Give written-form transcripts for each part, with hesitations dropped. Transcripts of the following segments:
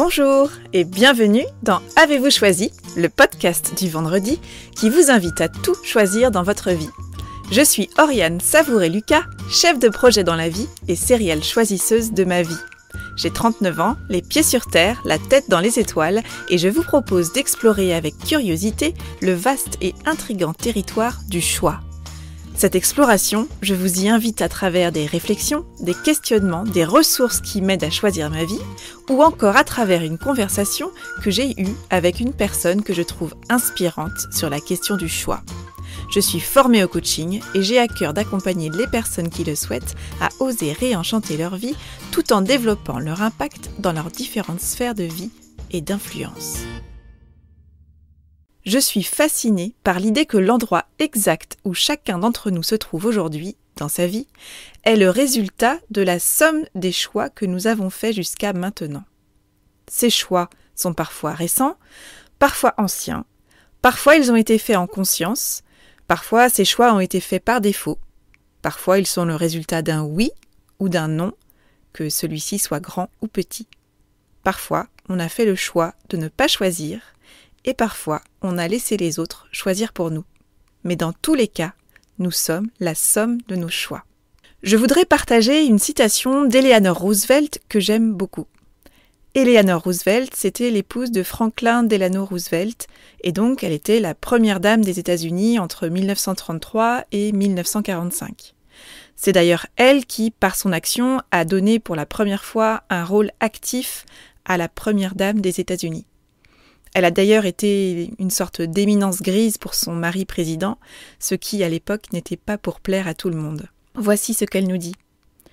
Bonjour et bienvenue dans Avez-vous choisi, le podcast du vendredi qui vous invite à tout choisir dans votre vie. Je suis Oriane Savouré-Lucas, chef de projet dans la vie et serial choisisseuse de ma vie. J'ai 39 ans, les pieds sur terre, la tête dans les étoiles et je vous propose d'explorer avec curiosité le vaste et intrigant territoire du choix. Cette exploration, je vous y invite à travers des réflexions, des questionnements, des ressources qui m'aident à choisir ma vie, ou encore à travers une conversation que j'ai eue avec une personne que je trouve inspirante sur la question du choix. Je suis formée au coaching et j'ai à cœur d'accompagner les personnes qui le souhaitent à oser réenchanter leur vie tout en développant leur impact dans leurs différentes sphères de vie et d'influence. Je suis fascinée par l'idée que l'endroit exact où chacun d'entre nous se trouve aujourd'hui, dans sa vie, est le résultat de la somme des choix que nous avons faits jusqu'à maintenant. Ces choix sont parfois récents, parfois anciens, parfois ils ont été faits en conscience, parfois ces choix ont été faits par défaut, parfois ils sont le résultat d'un oui ou d'un non, que celui-ci soit grand ou petit. Parfois, on a fait le choix de ne pas choisir, et parfois, on a laissé les autres choisir pour nous. Mais dans tous les cas, nous sommes la somme de nos choix. Je voudrais partager une citation d'Eleanor Roosevelt que j'aime beaucoup. Eleanor Roosevelt, c'était l'épouse de Franklin Delano Roosevelt, et donc elle était la première dame des États-Unis entre 1933 et 1945. C'est d'ailleurs elle qui, par son action, a donné pour la première fois un rôle actif à la première dame des États-Unis. Elle a d'ailleurs été une sorte d'éminence grise pour son mari président, ce qui, à l'époque, n'était pas pour plaire à tout le monde. Voici ce qu'elle nous dit.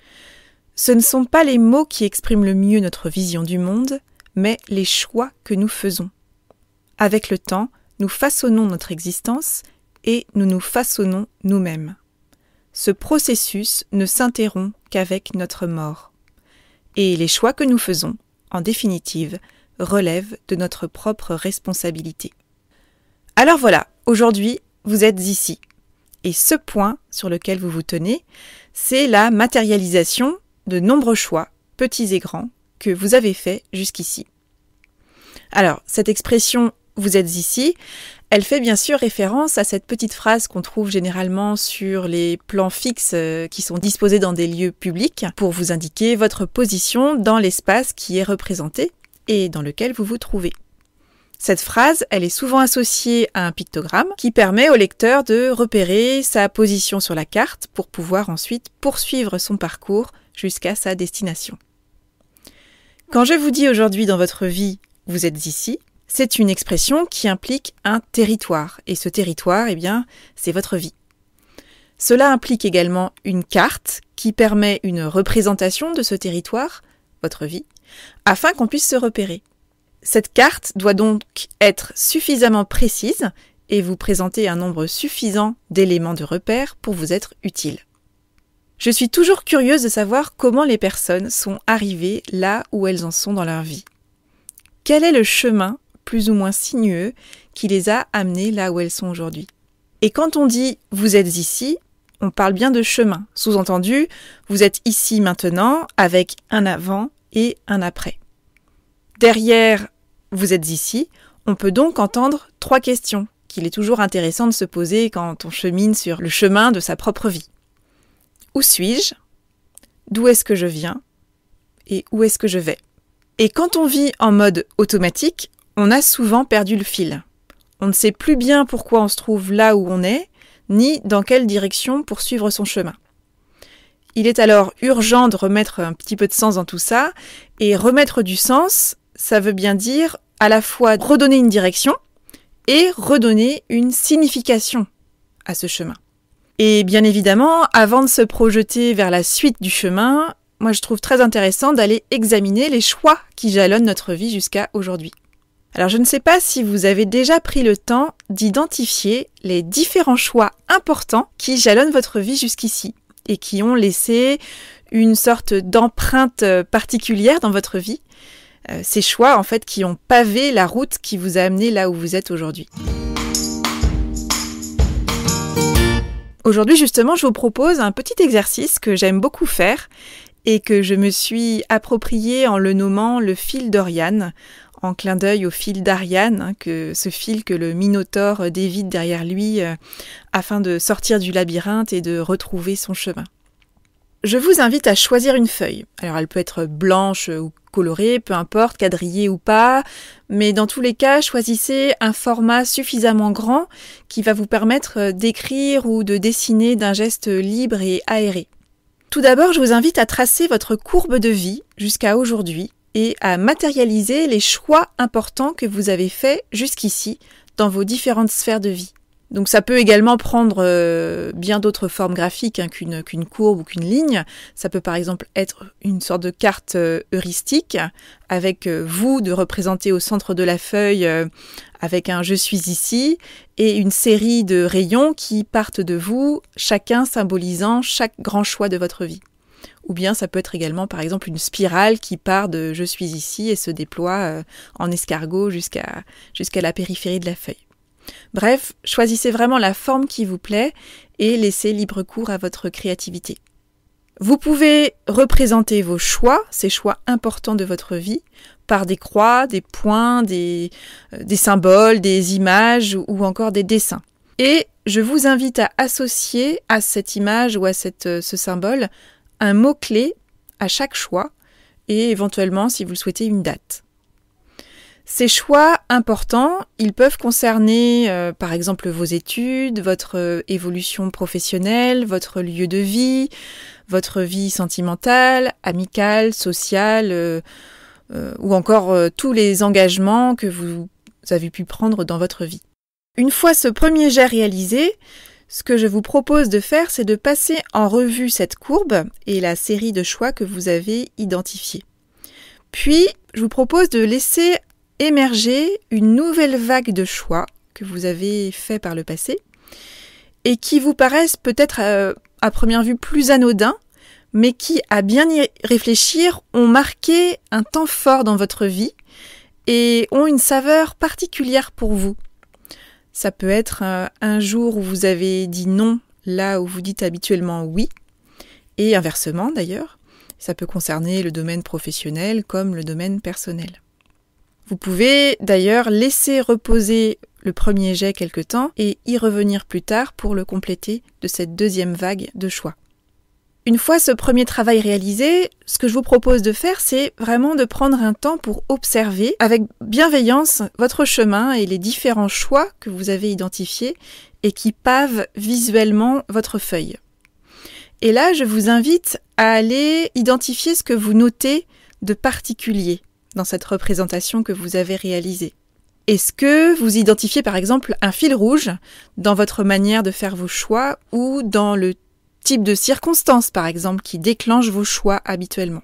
« Ce ne sont pas les mots qui expriment le mieux notre vision du monde, mais les choix que nous faisons. Avec le temps, nous façonnons notre existence et nous nous façonnons nous-mêmes. Ce processus ne s'interrompt qu'avec notre mort. Et les choix que nous faisons, en définitive, relève de notre propre responsabilité. Alors voilà, aujourd'hui, vous êtes ici. Et ce point sur lequel vous vous tenez, c'est la matérialisation de nombreux choix, petits et grands, que vous avez faits jusqu'ici. Alors, cette expression « vous êtes ici », elle fait bien sûr référence à cette petite phrase qu'on trouve généralement sur les plans fixes qui sont disposés dans des lieux publics pour vous indiquer votre position dans l'espace qui est représenté et dans lequel vous vous trouvez. Cette phrase, elle est souvent associée à un pictogramme qui permet au lecteur de repérer sa position sur la carte pour pouvoir ensuite poursuivre son parcours jusqu'à sa destination. Quand je vous dis aujourd'hui dans votre vie « vous êtes ici », c'est une expression qui implique un territoire, et ce territoire, eh bien, c'est votre vie. Cela implique également une carte qui permet une représentation de ce territoire, votre vie, afin qu'on puisse se repérer. Cette carte doit donc être suffisamment précise et vous présenter un nombre suffisant d'éléments de repère pour vous être utile. Je suis toujours curieuse de savoir comment les personnes sont arrivées là où elles en sont dans leur vie. Quel est le chemin, plus ou moins sinueux, qui les a amenées là où elles sont aujourd'hui? Et quand on dit « vous êtes ici », on parle bien de chemin. Sous-entendu, vous êtes ici maintenant avec un avant et un après. Derrière « vous êtes ici », on peut donc entendre 3 questions qu'il est toujours intéressant de se poser quand on chemine sur le chemin de sa propre vie. Où suis-je? D'où est-ce que je viens? Et où est-ce que je vais? Et quand on vit en mode automatique, on a souvent perdu le fil. On ne sait plus bien pourquoi on se trouve là où on est, ni dans quelle direction poursuivre son chemin. Il est alors urgent de remettre un petit peu de sens dans tout ça, et remettre du sens, ça veut bien dire à la fois redonner une direction et redonner une signification à ce chemin. Et bien évidemment, avant de se projeter vers la suite du chemin, moi je trouve très intéressant d'aller examiner les choix qui jalonnent notre vie jusqu'à aujourd'hui. Alors je ne sais pas si vous avez déjà pris le temps d'identifier les différents choix importants qui jalonnent votre vie jusqu'ici et qui ont laissé une sorte d'empreinte particulière dans votre vie. Ces choix en fait qui ont pavé la route qui vous a amené là où vous êtes aujourd'hui. Aujourd'hui justement, je vous propose un petit exercice que j'aime beaucoup faire et que je me suis approprié en le nommant le fil d'Oriane, en clin d'œil au fil d'Ariane, ce fil que le Minotaure dévide derrière lui afin de sortir du labyrinthe et de retrouver son chemin. Je vous invite à choisir une feuille. Alors elle peut être blanche ou colorée, peu importe, quadrillée ou pas, mais dans tous les cas, choisissez un format suffisamment grand qui va vous permettre d'écrire ou de dessiner d'un geste libre et aéré. Tout d'abord, je vous invite à tracer votre courbe de vie jusqu'à aujourd'hui et à matérialiser les choix importants que vous avez faits jusqu'ici dans vos différentes sphères de vie. Donc ça peut également prendre bien d'autres formes graphiques qu'une courbe ou qu'une ligne. Ça peut par exemple être une sorte de carte heuristique avec vous de représenter au centre de la feuille avec un « je suis ici » et une série de rayons qui partent de vous, chacun symbolisant chaque grand choix de votre vie. Ou bien ça peut être également par exemple une spirale qui part de « je suis ici » et se déploie en escargot jusqu'à la périphérie de la feuille. Bref, choisissez vraiment la forme qui vous plaît et laissez libre cours à votre créativité. Vous pouvez représenter vos choix, ces choix importants de votre vie, par des croix, des points, des symboles, des images ou encore des dessins. Et je vous invite à associer à cette image ou à ce symbole un mot-clé à chaque choix et éventuellement, si vous le souhaitez, une date. Ces choix importants, ils peuvent concerner par exemple vos études, votre évolution professionnelle, votre lieu de vie, votre vie sentimentale, amicale, sociale ou encore tous les engagements que vous avez pu prendre dans votre vie. Une fois ce premier jet réalisé, ce que je vous propose de faire, c'est de passer en revue cette courbe et la série de choix que vous avez identifiés. Puis, je vous propose de laisser émerger une nouvelle vague de choix que vous avez fait par le passé et qui vous paraissent peut-être à première vue plus anodins, mais qui, à bien y réfléchir, ont marqué un temps fort dans votre vie et ont une saveur particulière pour vous. Ça peut être un jour où vous avez dit non là où vous dites habituellement oui, et inversement d'ailleurs. Ça peut concerner le domaine professionnel comme le domaine personnel. Vous pouvez d'ailleurs laisser reposer le premier jet quelque temps et y revenir plus tard pour le compléter de cette deuxième vague de choix. Une fois ce premier travail réalisé, ce que je vous propose de faire, c'est vraiment de prendre un temps pour observer avec bienveillance votre chemin et les différents choix que vous avez identifiés et qui pavent visuellement votre feuille. Et là, je vous invite à aller identifier ce que vous notez de particulier dans cette représentation que vous avez réalisée. Est-ce que vous identifiez par exemple un fil rouge dans votre manière de faire vos choix ou dans le type de circonstances par exemple qui déclenchent vos choix habituellement?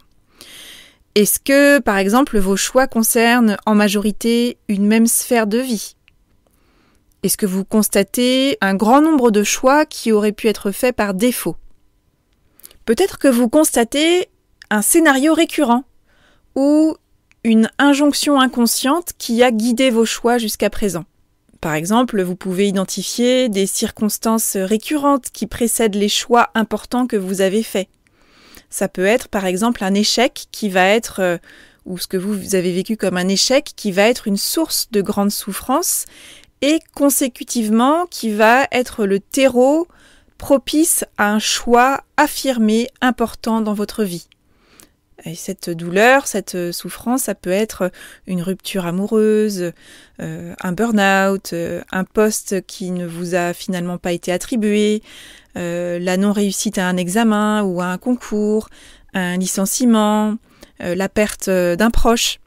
Est-ce que par exemple vos choix concernent en majorité une même sphère de vie? Est-ce que vous constatez un grand nombre de choix qui auraient pu être faits par défaut? Peut-être que vous constatez un scénario récurrent ou une injonction inconsciente qui a guidé vos choix jusqu'à présent. Par exemple, vous pouvez identifier des circonstances récurrentes qui précèdent les choix importants que vous avez faits. Ça peut être par exemple un échec qui va être, ou ce que vous avez vécu comme un échec qui va être une source de grande souffrance et consécutivement qui va être le terreau propice à un choix affirmé, important dans votre vie. Et cette douleur, cette souffrance, ça peut être une rupture amoureuse, un burn-out, un poste qui ne vous a finalement pas été attribué, la non-réussite à un examen ou à un concours, un licenciement, la perte d'un proche.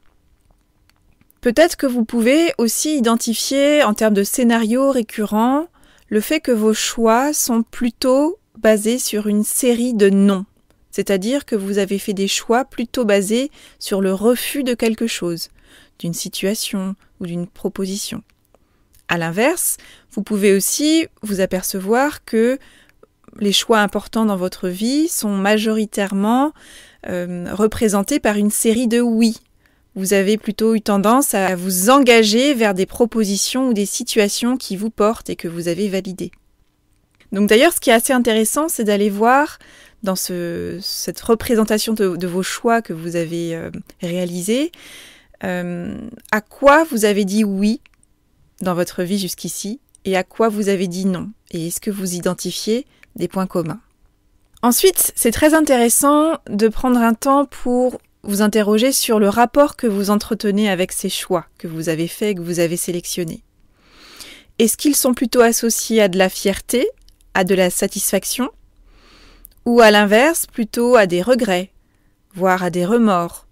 Peut-être que vous pouvez aussi identifier en termes de scénarios récurrents le fait que vos choix sont plutôt basés sur une série de non. C'est-à-dire que vous avez fait des choix plutôt basés sur le refus de quelque chose, d'une situation ou d'une proposition. À l'inverse, vous pouvez aussi vous apercevoir que les choix importants dans votre vie sont majoritairement représentés par une série de oui. Vous avez plutôt eu tendance à vous engager vers des propositions ou des situations qui vous portent et que vous avez validées. Donc d'ailleurs, ce qui est assez intéressant, c'est d'aller voir dans cette représentation de vos choix que vous avez réalisés, à quoi vous avez dit oui dans votre vie jusqu'ici et à quoi vous avez dit non. Et est-ce que vous identifiez des points communs? Ensuite, c'est très intéressant de prendre un temps pour vous interroger sur le rapport que vous entretenez avec ces choix que vous avez faits, que vous avez sélectionnés. Est-ce qu'ils sont plutôt associés à de la fierté, à de la satisfaction, ou à l'inverse, plutôt à des regrets, voire à des remords?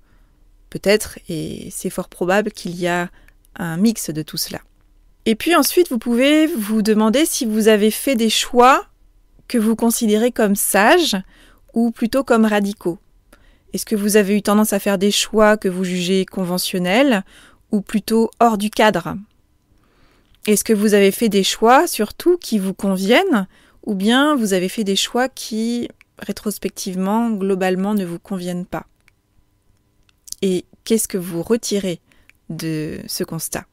Peut-être, et c'est fort probable qu'il y a un mix de tout cela. Et puis ensuite, vous pouvez vous demander si vous avez fait des choix que vous considérez comme sages ou plutôt comme radicaux. Est-ce que vous avez eu tendance à faire des choix que vous jugez conventionnels ou plutôt hors du cadre? Est-ce que vous avez fait des choix surtout qui vous conviennent ou bien vous avez fait des choix qui, rétrospectivement, globalement, ne vous conviennent pas? Et qu'est-ce que vous retirez de ce constat?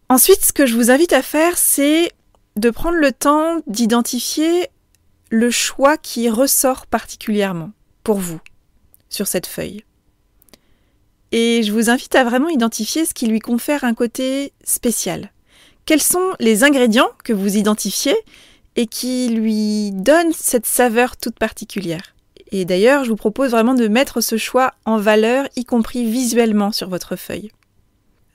Ensuite, ce que je vous invite à faire, c'est de prendre le temps d'identifier le choix qui ressort particulièrement pour vous sur cette feuille. Et je vous invite à vraiment identifier ce qui lui confère un côté spécial. Quels sont les ingrédients que vous identifiez et qui lui donnent cette saveur toute particulière? Et d'ailleurs, je vous propose vraiment de mettre ce choix en valeur, y compris visuellement sur votre feuille.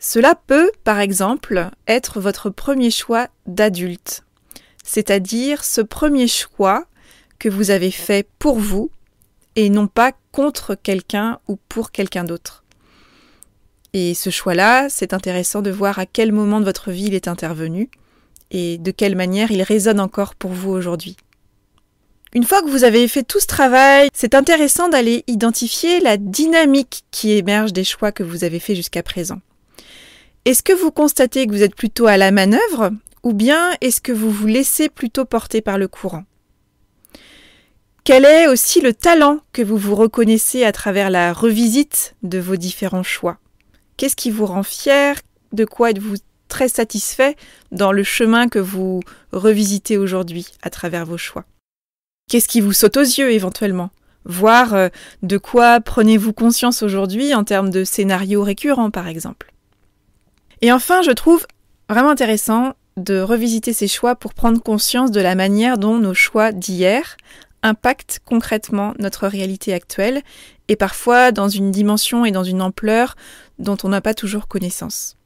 Cela peut, par exemple, être votre premier choix d'adulte, c'est-à-dire ce premier choix que vous avez fait pour vous et non pas contre quelqu'un ou pour quelqu'un d'autre. Et ce choix-là, c'est intéressant de voir à quel moment de votre vie il est intervenu et de quelle manière il résonne encore pour vous aujourd'hui. Une fois que vous avez fait tout ce travail, c'est intéressant d'aller identifier la dynamique qui émerge des choix que vous avez faits jusqu'à présent. Est-ce que vous constatez que vous êtes plutôt à la manœuvre ou bien est-ce que vous vous laissez plutôt porter par le courant? Quel est aussi le talent que vous vous reconnaissez à travers la revisite de vos différents choix? Qu'est-ce qui vous rend fier? De quoi êtes-vous très satisfait dans le chemin que vous revisitez aujourd'hui à travers vos choix? Qu'est-ce qui vous saute aux yeux éventuellement? Voir de quoi prenez-vous conscience aujourd'hui en termes de scénarios récurrents par exemple? Et enfin, je trouve vraiment intéressant de revisiter ces choix pour prendre conscience de la manière dont nos choix d'hier impactent concrètement notre réalité actuelle et parfois dans une dimension et dans une ampleur dont on n'a pas toujours connaissance.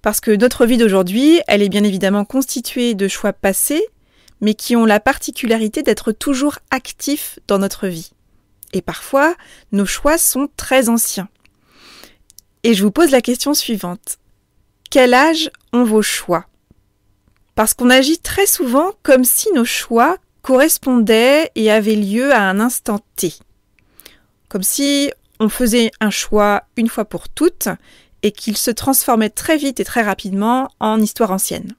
Parce que notre vie d'aujourd'hui, elle est bien évidemment constituée de choix passés, mais qui ont la particularité d'être toujours actifs dans notre vie. Et parfois, nos choix sont très anciens. Et je vous pose la question suivante. Quel âge ont vos choix? Parce qu'on agit très souvent comme si nos choix correspondaient et avaient lieu à un instant T. Comme si on faisait un choix une fois pour toutes et qu'il se transformait très vite et très rapidement en histoire ancienne.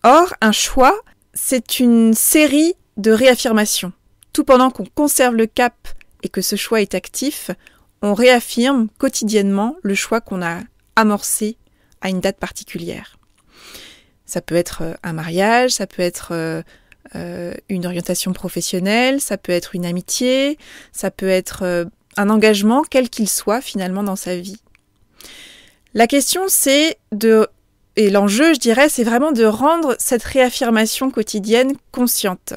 Or, un choix, c'est une série de réaffirmations. Tout pendant qu'on conserve le cap et que ce choix est actif, on réaffirme quotidiennement le choix qu'on a amorcé à une date particulière. Ça peut être un mariage, ça peut être une orientation professionnelle, ça peut être une amitié, ça peut être un engagement, quel qu'il soit finalement dans sa vie. La question et l'enjeu, je dirais, c'est vraiment de rendre cette réaffirmation quotidienne consciente.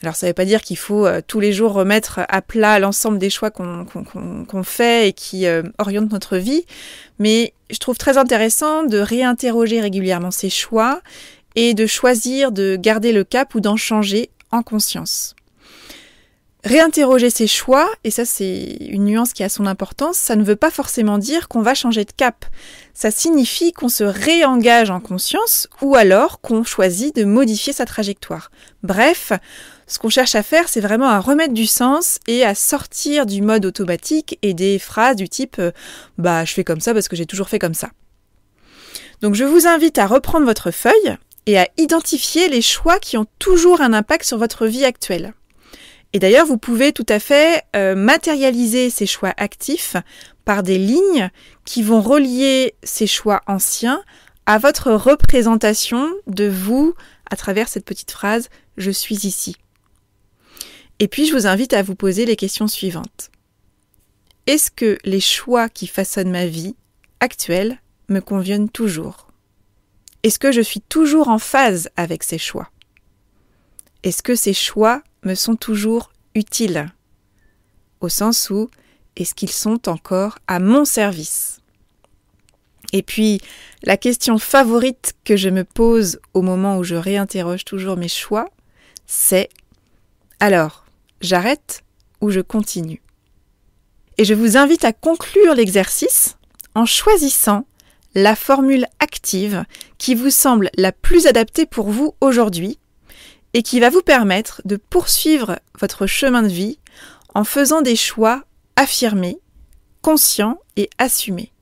Alors ça ne veut pas dire qu'il faut tous les jours remettre à plat l'ensemble des choix qu'on fait et qui orientent notre vie, mais je trouve très intéressant de réinterroger régulièrement ces choix et de choisir de garder le cap ou d'en changer en conscience. Réinterroger ses choix, et ça c'est une nuance qui a son importance, ça ne veut pas forcément dire qu'on va changer de cap. Ça signifie qu'on se réengage en conscience ou alors qu'on choisit de modifier sa trajectoire. Bref, ce qu'on cherche à faire, c'est vraiment à remettre du sens et à sortir du mode automatique et des phrases du type « je fais comme ça parce que j'ai toujours fait comme ça ». Donc je vous invite à reprendre votre feuille et à identifier les choix qui ont toujours un impact sur votre vie actuelle. Et d'ailleurs, vous pouvez tout à fait matérialiser ces choix actifs par des lignes qui vont relier ces choix anciens à votre représentation de vous à travers cette petite phrase « Je suis ici ». Et puis, je vous invite à vous poser les questions suivantes. Est-ce que les choix qui façonnent ma vie actuelle me conviennent toujours? Est-ce que je suis toujours en phase avec ces choix? Est-ce que ces choix me sont toujours utiles? Au sens où, est-ce qu'ils sont encore à mon service? Et puis, la question favorite que je me pose au moment où je réinterroge toujours mes choix, c'est « Alors, j'arrête ou je continue ?» Et je vous invite à conclure l'exercice en choisissant la formule active qui vous semble la plus adaptée pour vous aujourd'hui et qui va vous permettre de poursuivre votre chemin de vie en faisant des choix affirmés, conscients et assumés.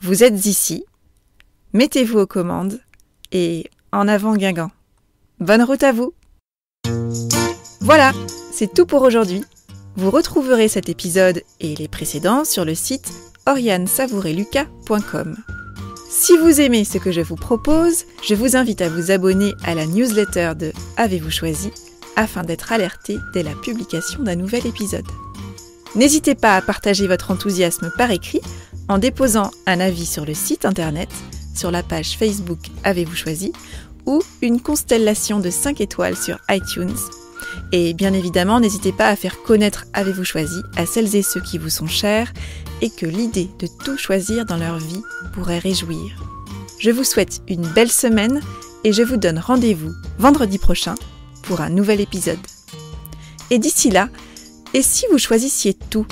Vous êtes ici, mettez-vous aux commandes et en avant Guingamp. Bonne route à vous! Voilà, c'est tout pour aujourd'hui. Vous retrouverez cet épisode et les précédents sur le site orianesavoureluca.com. Si vous aimez ce que je vous propose, je vous invite à vous abonner à la newsletter de Avez-vous choisi afin d'être alerté dès la publication d'un nouvel épisode. N'hésitez pas à partager votre enthousiasme par écrit en déposant un avis sur le site internet, sur la page Facebook Avez-vous choisi ou une constellation de 5 étoiles sur iTunes. Et bien évidemment, n'hésitez pas à faire connaître Avez-vous choisi à celles et ceux qui vous sont chers et que l'idée de tout choisir dans leur vie pourrait réjouir. Je vous souhaite une belle semaine et je vous donne rendez-vous vendredi prochain pour un nouvel épisode. Et d'ici là, et si vous choisissiez tout ?